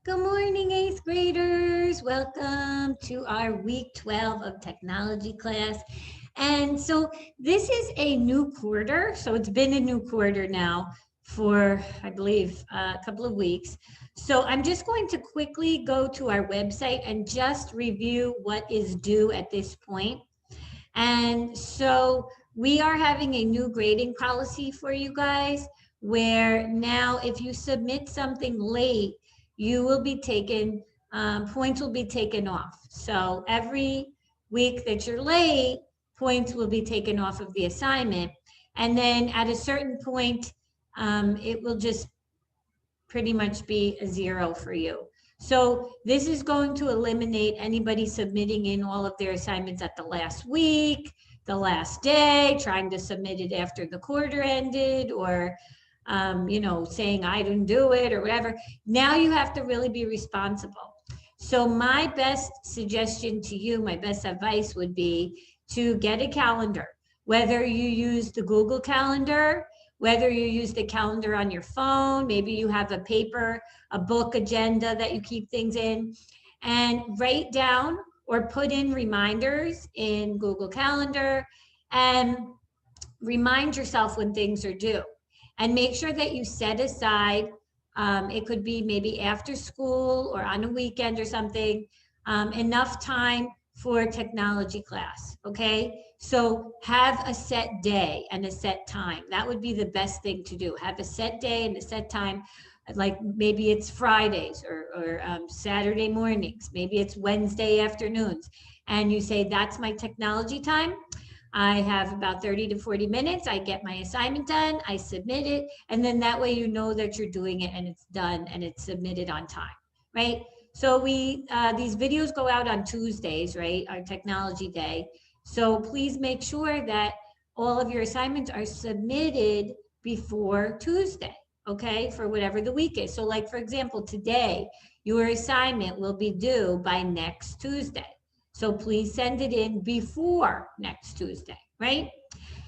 Good morning, eighth graders. Welcome to our week 12 of technology class. And so this is a new quarter. So it's been a new quarter now for, I believe, a couple of weeks. So I'm just going to quickly go to our website and just review what is due at this point. And so we are having a new grading policy for you guys where now if you submit something late, you will be taken, points will be taken off. So every week that you're late, points will be taken off of the assignment. And then at a certain point, it will just pretty much be a zero for you. So this is going to eliminate anybody submitting in all of their assignments at the last week, the last day, trying to submit it after the quarter ended, or saying I didn't do it or whatever. Now you have to really be responsible. So my best suggestion to you, my best advice would be to get a calendar, whether you use the Google Calendar, whether you use the calendar on your phone, maybe you have a paper, a book agenda that you keep things in, and write down or put in reminders in Google Calendar and remind yourself when things are due. And make sure that you set aside, it could be maybe after school or on a weekend or something, enough time for technology class, okay? So have a set day and a set time. That would be the best thing to do. Have a set day and a set time, like maybe it's Fridays or Saturday mornings, maybe it's Wednesday afternoons. And you say, that's my technology time. I have about 30 to 40 minutes. I get my assignment done, I submit it, and then that way you know that you're doing it and it's done and it's submitted on time, right? So these videos go out on Tuesdays, right? Our technology day. So please make sure that all of your assignments are submitted before Tuesday, okay? For whatever the week is. So like, for example, today, your assignment will be due by next Tuesday. So please send it in before next Tuesday, right?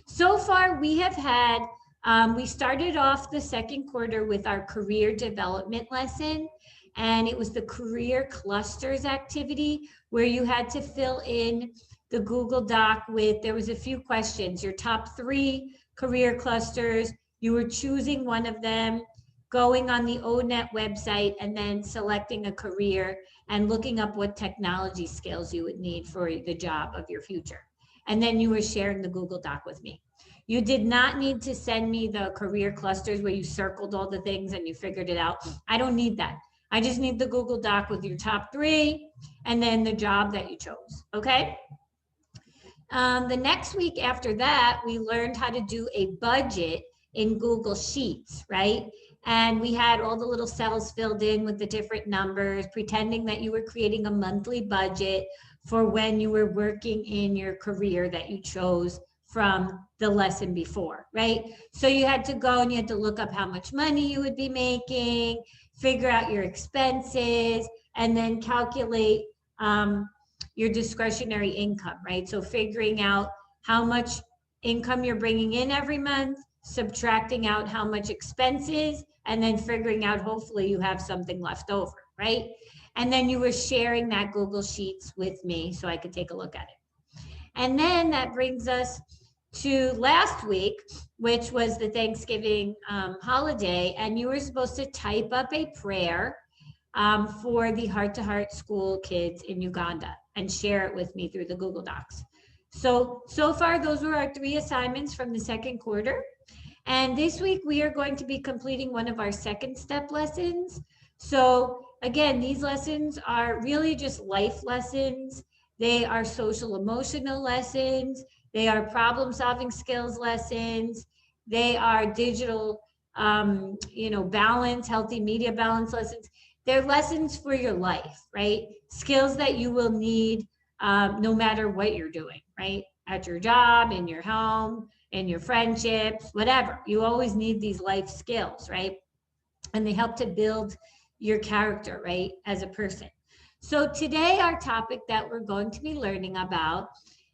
So far, we have had, we started off the second quarter with our career development lesson, and it was the career clusters activity where you had to fill in the Google Doc with, there was a few questions, your top 3 career clusters, you were choosing one of them, going on the ONET website and then selecting a career and looking up what technology skills you would need for the job of your future. And then you were sharing the Google Doc with me. You did not need to send me the career clusters where you circled all the things and you figured it out. I don't need that. I just need the Google Doc with your top 3 and then the job that you chose, okay? The next week after that, we learned how to do a budget in Google Sheets, right? And we had all the little cells filled in with the different numbers, pretending that you were creating a monthly budget for when you were working in your career that you chose from the lesson before, right? So you had to go and you had to look up how much money you would be making, figure out your expenses, and then calculate your discretionary income, right? So figuring out how much income you're bringing in every month, subtracting out how much expenses, and then figuring out hopefully you have something left over, right? And then you were sharing that Google Sheets with me so I could take a look at it. And then that brings us to last week, which was the Thanksgiving holiday, and you were supposed to type up a prayer for the Heart to Heart School kids in Uganda and share it with me through the Google Docs. So far, those were our 3 assignments from the second quarter. And this week, we are going to be completing one of our second step lessons. So again, these lessons are really just life lessons. They are social emotional lessons. They are problem solving skills lessons. They are digital, balance, healthy media balance lessons. They're lessons for your life, right? Skills that you will need no matter what you're doing, right? At your job, in your home, in your friendships, whatever. You always need these life skills, right? And they help to build your character, right, as a person. So today, our topic that we're going to be learning about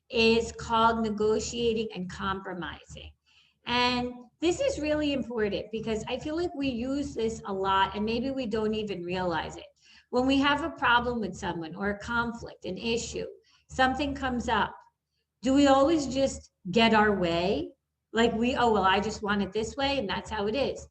is called negotiating and compromising. And this is really important because I feel like we use this a lot and maybe we don't even realize it. when we have a problem with someone or a conflict, an issue, something comes up, do we always just get our way? Like oh, well, I just want it this way and that's how it is.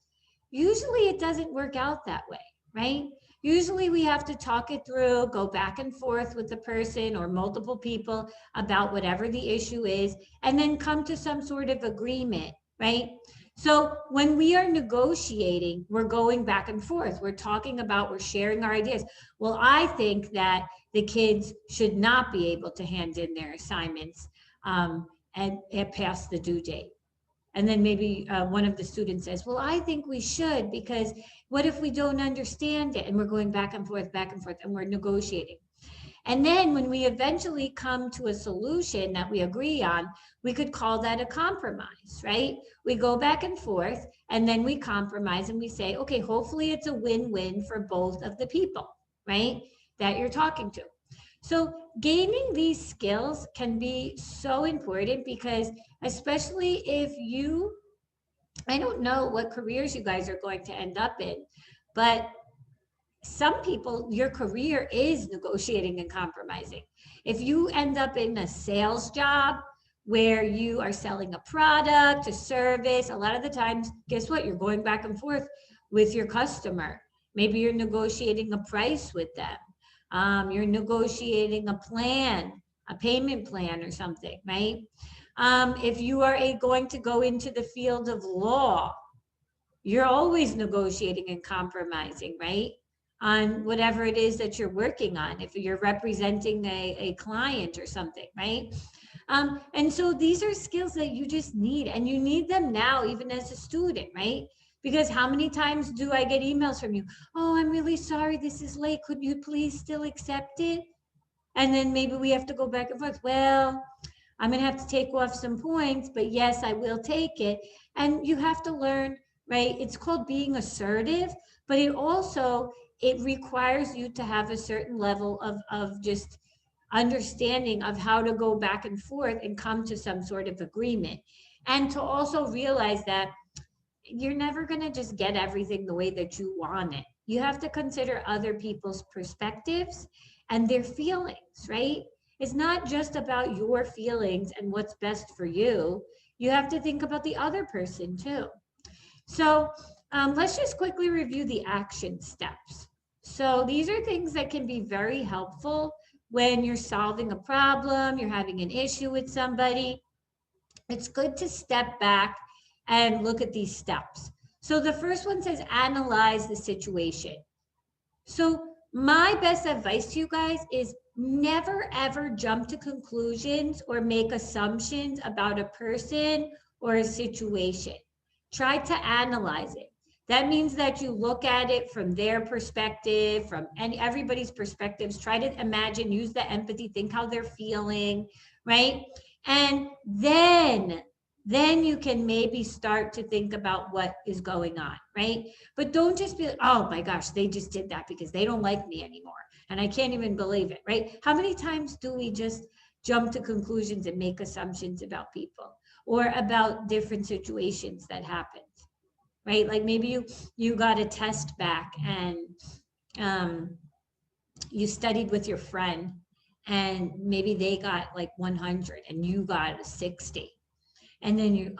Usually it doesn't work out that way, right? Usually we have to talk it through, go back and forth with the person or multiple people about whatever the issue is, and then come to some sort of agreement, right? So when we are negotiating, we're going back and forth. We're talking about, we're sharing our ideas. Well, I think that the kids should not be able to hand in their assignments and past the due date. And then maybe one of the students says, well, I think we should, because what if we don't understand it? And we're going back and forth, and we're negotiating. And then when we eventually come to a solution that we agree on, we could call that a compromise, right? We go back and forth, and then we compromise and we say, okay, hopefully it's a win-win for both of the people, right, that you're talking to. So gaining these skills can be so important, because especially if I don't know what careers you guys are going to end up in, but some people, your career is negotiating and compromising. If you end up in a sales job where you are selling a product, a service, a lot of the times, guess what? You're going back and forth with your customer. Maybe you're negotiating a price with them. You're negotiating a plan, a payment plan or something, right? If you are going to go into the field of law, you're always negotiating and compromising, right? On whatever it is that you're working on, if you're representing a client or something, right? And so these are skills that you just need, and you need them now, even as a student, right? Because how many times do I get emails from you? Oh, I'm really sorry, this is late. Could you please still accept it? And then maybe we have to go back and forth. Well, I'm going to have to take off some points, but yes, I will take it. And you have to learn, right? It's called being assertive, but it requires you to have a certain level of just understanding of how to go back and forth and come to some sort of agreement. And to also realize that you're never going to just get everything the way that you want it. You have to consider other people's perspectives and their feelings, right? It's not just about your feelings and what's best for you. You have to think about the other person too. So let's just quickly review the action steps. So these are things that can be very helpful when you're solving a problem, you're having an issue with somebody. It's good to step back and look at these steps. So the first one says analyze the situation. So my best advice to you guys is never ever jump to conclusions or make assumptions about a person or a situation. Try to analyze it. That means that you look at it from their perspective, from everybody's perspectives. Try to imagine, use the empathy, think how they're feeling, right? And then you can maybe start to think about what is going on, right? But don't just be like, oh my gosh, they just did that because they don't like me anymore. And I can't even believe it, right? How many times do we just jump to conclusions and make assumptions about people or about different situations that happened, right? Like maybe you got a test back and you studied with your friend and maybe they got like 100 and you got a 60. And then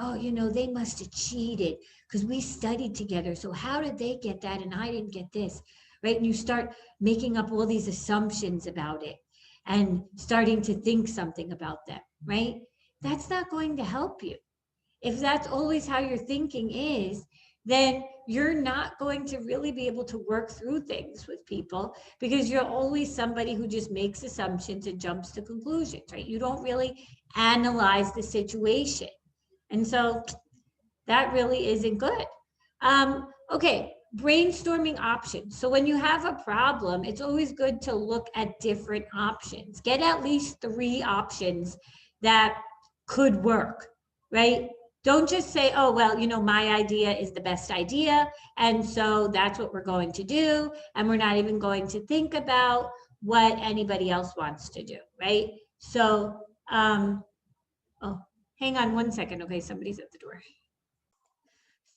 they must have cheated because we studied together. So how did they get that and I didn't get this, right? And you start making up all these assumptions about it and starting to think something about them, right? That's not going to help you. If that's always how your thinking is, then you're not going to really be able to work through things with people because you're always somebody who just makes assumptions and jumps to conclusions, right? You don't really analyze the situation. And so that really isn't good. Okay, brainstorming options. So when you have a problem, it's always good to look at different options. Get at least 3 options that could work, right? Don't just say, oh, well, my idea is the best idea. And so that's what we're going to do. And we're not even going to think about what anybody else wants to do, right? So, oh, hang on one second. Okay, somebody's at the door.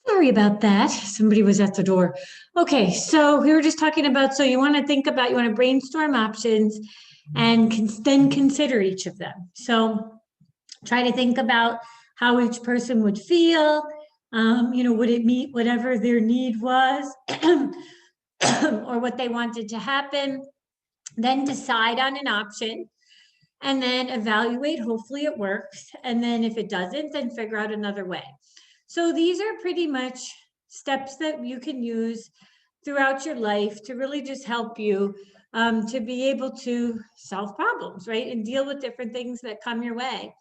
Sorry about that. Somebody was at the door. Okay, so we were just talking about, so you want to think about, you want to brainstorm options and then consider each of them. So try to think about how each person would feel. Would it meet whatever their need was or what they wanted to happen? Then decide on an option and then evaluate. Hopefully it works. And then if it doesn't, then figure out another way. So these are pretty much steps that you can use throughout your life to really just help you to be able to solve problems, right? And deal with different things that come your way.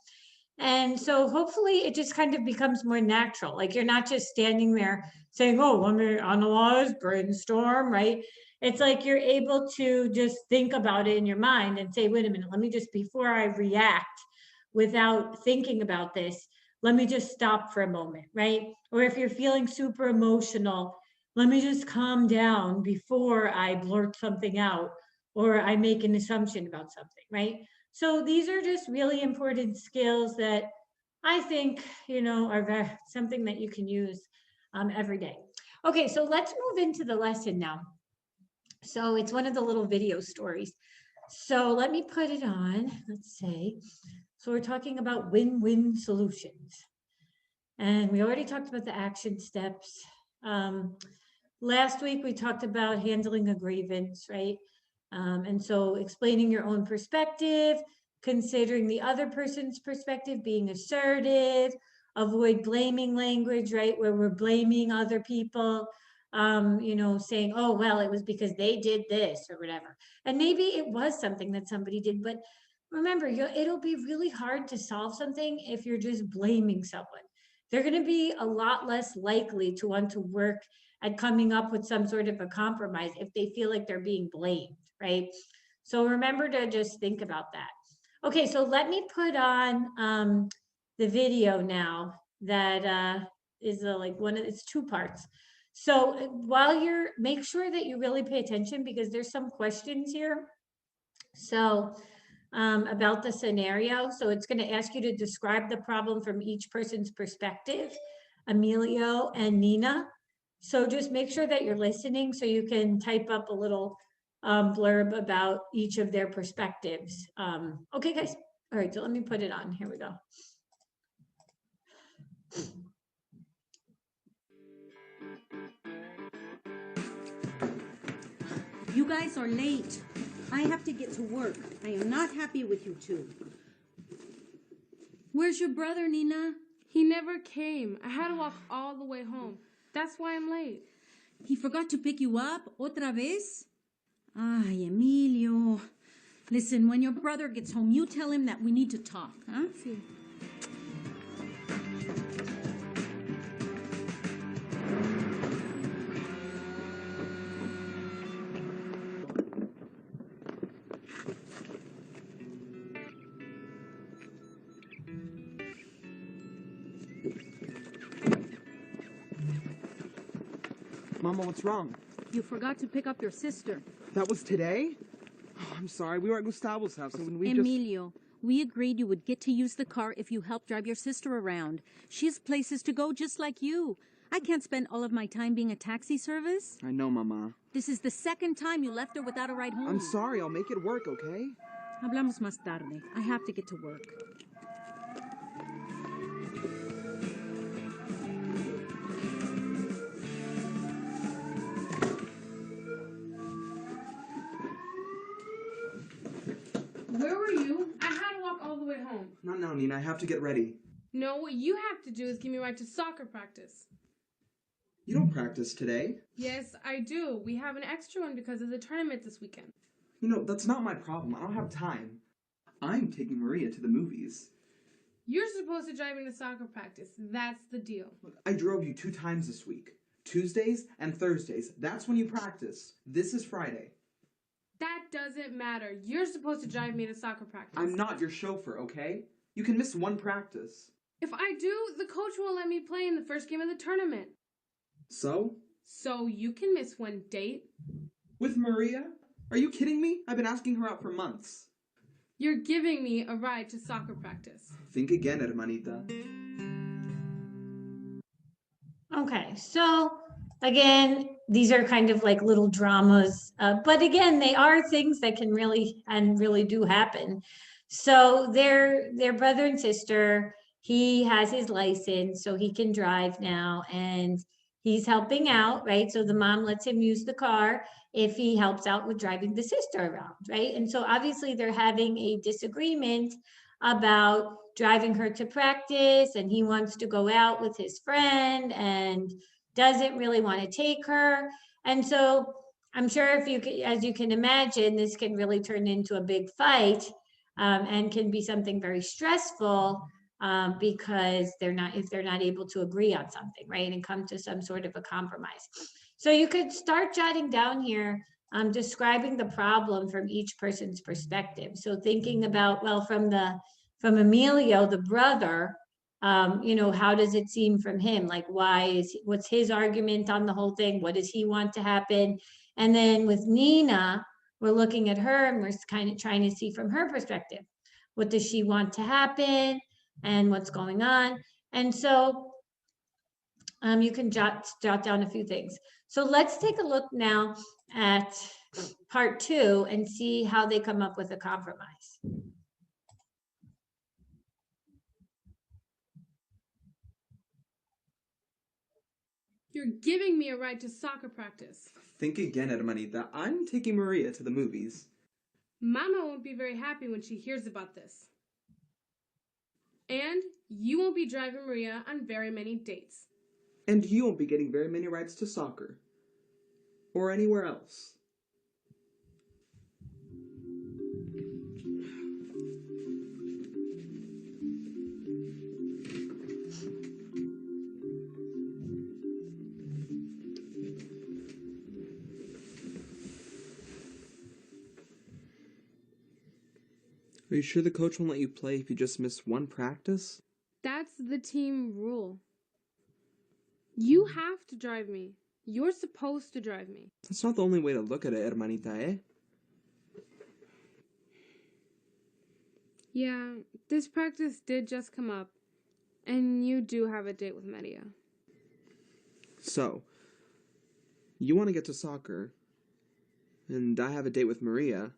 And so hopefully it just kind of becomes more natural. Like you're not just standing there saying, oh, let me analyze, brainstorm, right? It's like you're able to just think about it in your mind and say, wait a minute, let me just, before I react without thinking about this, let me just stop for a moment, right? Or if you're feeling super emotional, let me just calm down before I blurt something out or I make an assumption about something, right? So these are just really important skills that I think, are something that you can use every day. Okay, so let's move into the lesson now. So it's one of the little video stories. So let me put it on. Let's see. So we're talking about win-win solutions. And we already talked about the action steps. Last week we talked about handling a grievance, right? And so explaining your own perspective, considering the other person's perspective, being assertive, avoid blaming language, right? Where we're blaming other people, saying, oh, well, it was because they did this or whatever. And maybe it was something that somebody did, but remember, it'll be really hard to solve something if you're just blaming someone. They're going to be a lot less likely to want to work at coming up with some sort of a compromise if they feel like they're being blamed, right? So remember to just think about that. Okay, so let me put on the video now that is like it's two parts. So while make sure that you really pay attention because there's some questions here. So about the scenario. So it's going to ask you to describe the problem from each person's perspective, Emilio and Nina. So just make sure that you're listening so you can type up a little blurb about each of their perspectives. Okay, guys. All right, so let me put it on. Here we go. You guys are late. I have to get to work. I am not happy with you two. Where's your brother, Nina? He never came. I had to walk all the way home. That's why I'm late. He forgot to pick you up? Otra vez? Ay, Emilio. Listen, when your brother gets home, you tell him that we need to talk, huh? Sí. Mama, what's wrong? You forgot to pick up your sister. That was today? Oh, I'm sorry. We were at Gustavo's house and we Emilio, we agreed you would get to use the car if you helped drive your sister around. She has places to go just like you. I can't spend all of my time being a taxi service. I know, Mama. This is the second time you left her without a ride home. I'm sorry. I'll make it work, okay? Hablamos más tarde. I have to get to work. Where were you? I had to walk all the way home. Not now, Nina. I have to get ready. No, what you have to do is give me a ride to soccer practice. You don't practice today. Yes, I do. We have an extra one because of the tournament this weekend. You know, that's not my problem. I don't have time. I'm taking Maria to the movies. You're supposed to drive me to soccer practice. That's the deal. Look, I drove you 2 times this week. Tuesdays and Thursdays. That's when you practice. This is Friday. That doesn't matter. You're supposed to drive me to soccer practice. I'm not your chauffeur, okay? You can miss 1 practice. If I do, the coach won't let me play in the first game of the tournament. So? So you can miss 1 date. With Maria? Are you kidding me? I've been asking her out for months. You're giving me a ride to soccer practice. Think again, hermanita. Okay, so again, these are kind of like little dramas, but again, they are things that can really and really do happen. So their brother and sister, he has his license, so he can drive now, and he's helping out, right? So the mom lets him use the car if he helps out with driving the sister around, right? And so obviously they're having a disagreement about driving her to practice, and he wants to go out with his friend and doesn't really want to take her. And so I'm sure if you can, as you can imagine, this can really turn into a big fight, and can be something very stressful, because if they're not able to agree on something, right, and come to some sort of a compromise. So you could start jotting down here, describing the problem from each person's perspective. So thinking about, well, from Emilio, the brother, how does it seem from him? Like, what's his argument on the whole thing? What does he want to happen? And then with Nina, we're looking at her and we're kind of trying to see from her perspective, what does she want to happen and what's going on? And so you can jot down a few things. So let's take a look now at part 2 and see how they come up with a compromise. You're giving me a ride to soccer practice. Think again, Hermanita. I'm taking Maria to the movies. Mama won't be very happy when she hears about this. And you won't be driving Maria on very many dates. And you won't be getting very many rides to soccer. Or anywhere else. Are you sure the coach won't let you play if you just miss one practice? That's the team rule. You have to drive me. You're supposed to drive me. That's not the only way to look at it, Hermanita, eh? Yeah, this practice did just come up. And you do have a date with Maria. So, you want to get to soccer, and I have a date with Maria,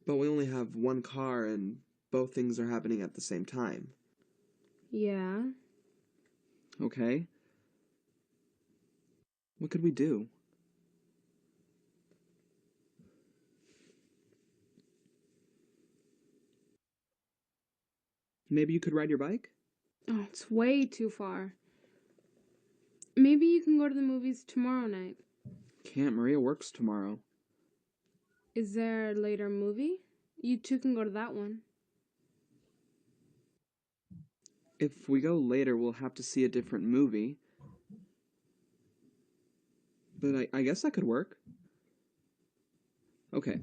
but we only have one car and both things are happening at the same time. Yeah. Okay. What could we do? Maybe you could ride your bike? Oh, it's way too far. Maybe you can go to the movies tomorrow night. Can't. Maria works tomorrow. Is there a later movie? You two can go to that one. If we go later, we'll have to see a different movie. But I guess that could work. Okay.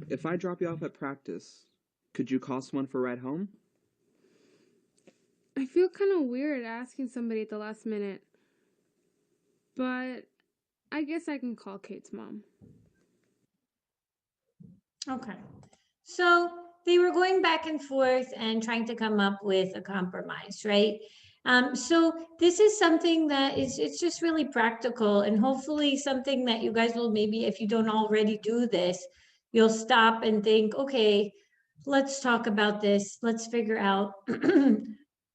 If I drop you off at practice, could you call someone for a ride home? I feel kind of weird asking somebody at the last minute. But I guess I can call Kate's mom. Okay. So they were going back and forth and trying to come up with a compromise, right? So this is something that it's just really practical, and hopefully something that you guys will, maybe if you don't already do this, you'll stop and think, okay, let's talk about this. Let's figure out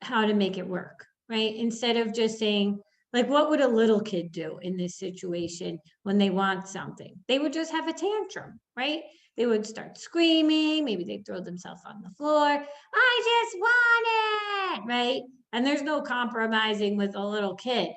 how to make it work, right? Instead of just saying, like, what would a little kid do in this situation when they want something? They would just have a tantrum, right? They would start screaming. Maybe they'd throw themselves on the floor. I just want it, right? And there's no compromising with a little kid.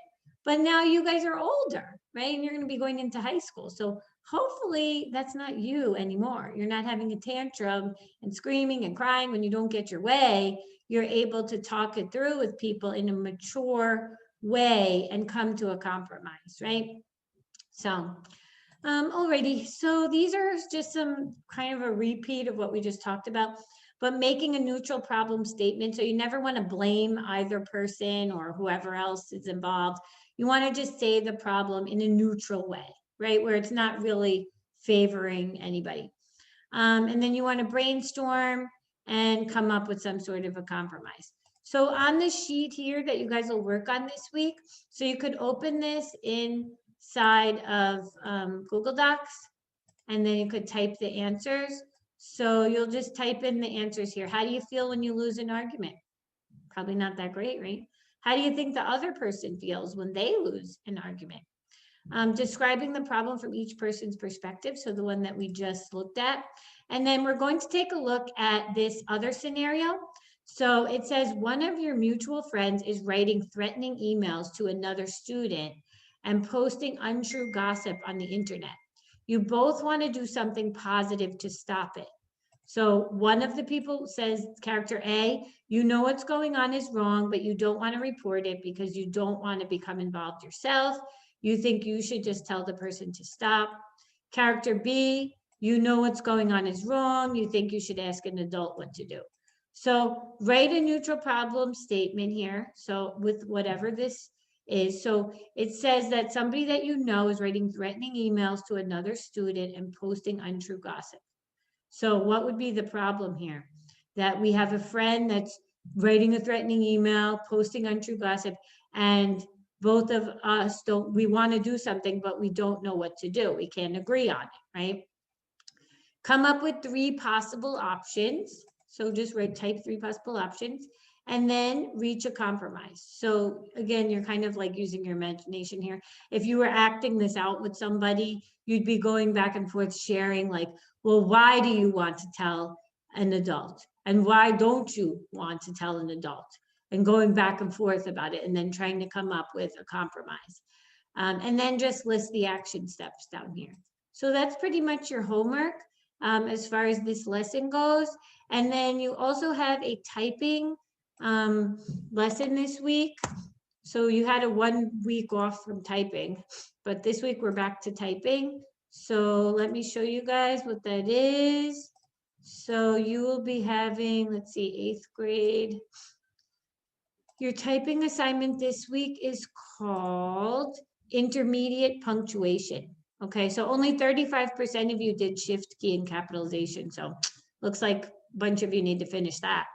But now you guys are older, right? And you're going to be going into high school. So hopefully that's not you anymore. You're not having a tantrum and screaming and crying when you don't get your way. You're able to talk it through with people in a mature way and come to a compromise, right? So, alrighty, so these are just some kind of a repeat of what we just talked about, but making a neutral problem statement. So you never want to blame either person or whoever else is involved. You want to just say the problem in a neutral way, right? Where it's not really favoring anybody. And then you want to brainstorm and come up with some sort of a compromise. So on the sheet here that you guys will work on this week, so you could open this inside of Google Docs, and then you could type the answers. So you'll just type in the answers here. How do you feel when you lose an argument? Probably not that great, right? How do you think the other person feels when they lose an argument? Describing the problem from each person's perspective, so the one that we just looked at. And then we're going to take a look at this other scenario. So it says one of your mutual friends is writing threatening emails to another student and posting untrue gossip on the internet. You both want to do something positive to stop it. So one of the people says, character A, you know what's going on is wrong, but you don't want to report it because you don't want to become involved yourself. You think you should just tell the person to stop. Character B, you know what's going on is wrong. You think you should ask an adult what to do. So write a neutral problem statement here. So with whatever this is. So it says that somebody that you know is writing threatening emails to another student and posting untrue gossip. So what would be the problem here? That we have a friend that's writing a threatening email, posting untrue gossip, and both of us we want to do something, but we don't know what to do. We can't agree on it, right? Come up with 3 possible options. So just type 3 possible options and then reach a compromise. So again, you're kind of like using your imagination here. If you were acting this out with somebody, you'd be going back and forth sharing like, well, why do you want to tell an adult? And why don't you want to tell an adult? And going back and forth about it and then trying to come up with a compromise. And then just list the action steps down here. So that's pretty much your homework as far as this lesson goes. And then you also have a typing lesson this week. So you had a 1 week off from typing, but this week we're back to typing. So let me show you guys what that is. So you will be having, let's see, 8th grade. Your typing assignment this week is called intermediate punctuation. Okay, so only 35% of you did shift key and capitalization. So looks like a bunch of you need to finish that.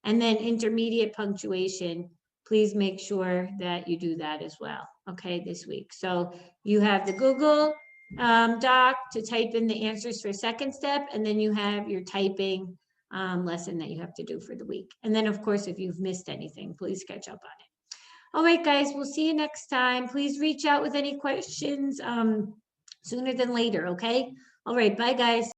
And then intermediate punctuation, please make sure that you do that as well, okay, this week. So you have the Google Doc to type in the answers for 2nd step, and then you have your typing lesson that you have to do for the week. And then, of course, if you've missed anything, please catch up on it. All right, guys, we'll see you next time. Please reach out with any questions sooner than later, okay? All right, bye, guys.